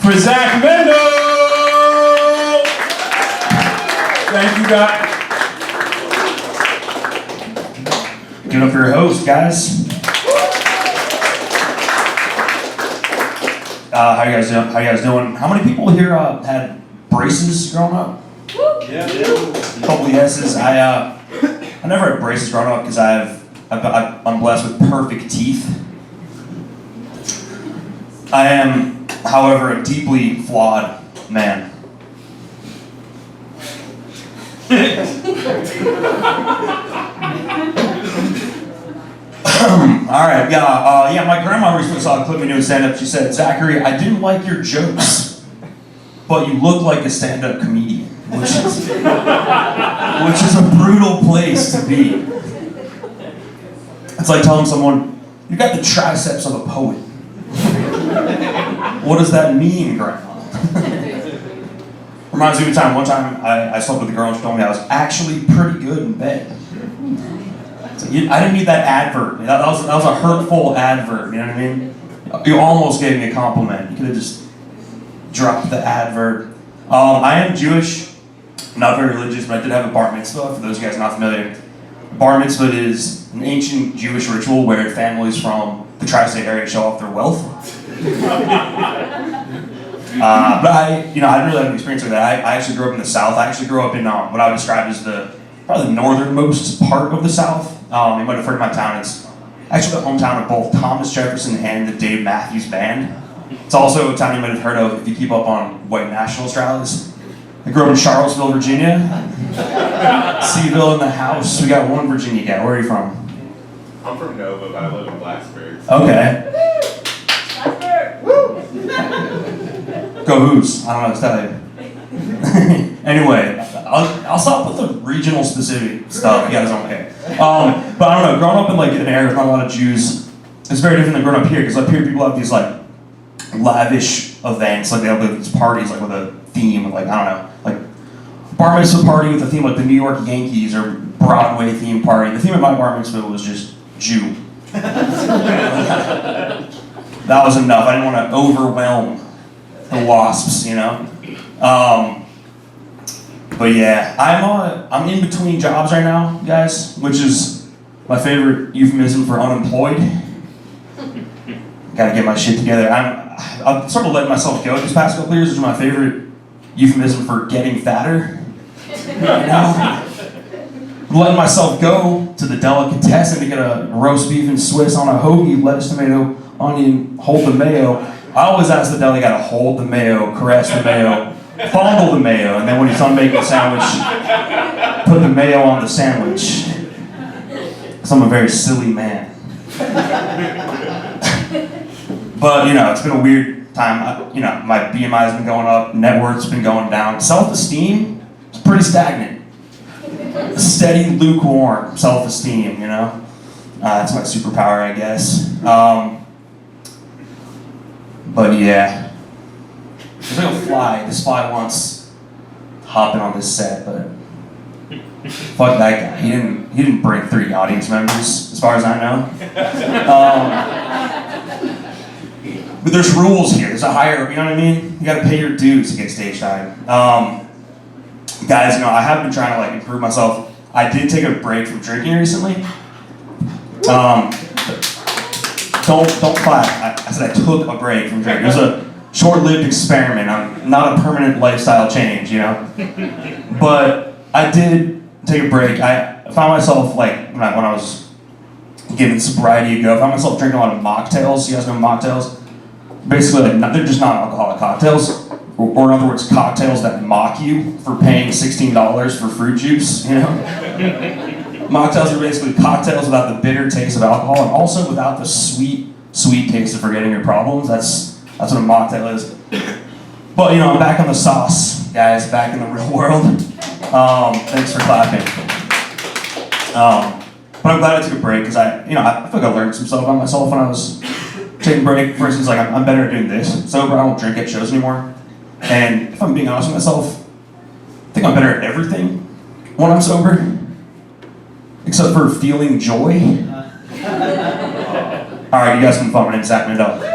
for Zach Mandell. Thank you, guys. Give it up for your host, guys. How you guys doing? How many people here had braces growing up? Yeah. A couple of yeses. I never had braces growing up because I'm blessed with perfect teeth. I am, however, a deeply flawed man. All right, yeah. My grandma recently saw a clip of me doing stand-up. She said, "Zachary, I didn't like your jokes, but you look like a stand-up comedian," which is a brutal place to be. It's like telling someone, "You got the triceps of a poet." What does that mean, Grandma? Reminds me of a time. One time, I slept with a girl and she told me I was actually pretty good in bed. So I didn't need that advert. That was a hurtful advert. You know what I mean? You almost gave me a compliment. You could have just dropped the advert. I am Jewish, not very religious, but I did have a bar mitzvah. For those of you guys not familiar, bar mitzvah is an ancient Jewish ritual where families from the tri-state area show off their wealth. But I didn't really have an experience with that. I actually grew up in the South. I actually grew up in what I would describe as probably the northernmost part of the South. You might have heard of my town. It's actually the hometown of both Thomas Jefferson and the Dave Matthews Band. It's also a town you might have heard of if you keep up on white nationalist rallies. I grew up in Charlottesville, Virginia. Seville in the house. We got one Virginia guy. Where are you from? I'm from Nova, but I live in Blacksburg. Okay. Go Who's. I don't know what to tell you. Anyway, I'll stop with the regional specific stuff. You guys don't care. But I don't know. Growing up in an area with not a lot of Jews, it's very different than growing up here because up here people have these lavish events. They have these parties with a theme of bar mitzvah party with a theme like the New York Yankees or Broadway theme party. The theme of my bar mitzvah was just Jew. That was enough. I didn't want to overwhelm the wasps, you know. But yeah, I'm in between jobs right now, guys, which is my favorite euphemism for unemployed. Got to get my shit together. I've sort of let myself go these past couple years, which is my favorite euphemism for getting fatter. You know? I'm letting myself go to the delicatessen to get a roast beef and Swiss on a hoagie, lettuce, tomato, onion, hold the mayo. I always ask the deli guy to hold the mayo, caress the mayo, fondle the mayo, and then when he's done making the sandwich, put the mayo on the sandwich. Because I'm a very silly man. But, it's been a weird time. My BMI has been going up, net worth's been going down. Self-esteem is pretty stagnant. Steady, lukewarm self-esteem, That's my superpower, I guess. But yeah. There's a fly. This fly wants hopping on this set, but fuck that guy. He didn't bring 3 audience members, as far as I know. But there's rules here. There's a higher, you know what I mean? You gotta pay your dues to get stage time. Guys, I have been trying to improve myself. I did take a break from drinking recently. Don't clap. I said I took a break from drinking. It was a short-lived experiment. I'm not a permanent lifestyle change, But I did take a break. I found myself when I was giving sobriety a go. I found myself drinking a lot of mocktails. You guys know mocktails? Basically, they're just non-alcoholic cocktails, or in other words, cocktails that mock you for paying $16 for fruit juice. Mocktails are basically cocktails without the bitter taste of alcohol, and also without the sweet taste of forgetting your problems. That's what a mocktail is. But I'm back on the sauce, guys. Back in the real world. Thanks for clapping. But I'm glad I took a break because I feel like I learned some stuff about myself when I was taking a break. For instance, I'm better at doing this. Sober, I don't drink at shows anymore. And if I'm being honest with myself, I think I'm better at everything when I'm sober, except for feeling joy. All right, you guys can fun. My name's Zach Mandell.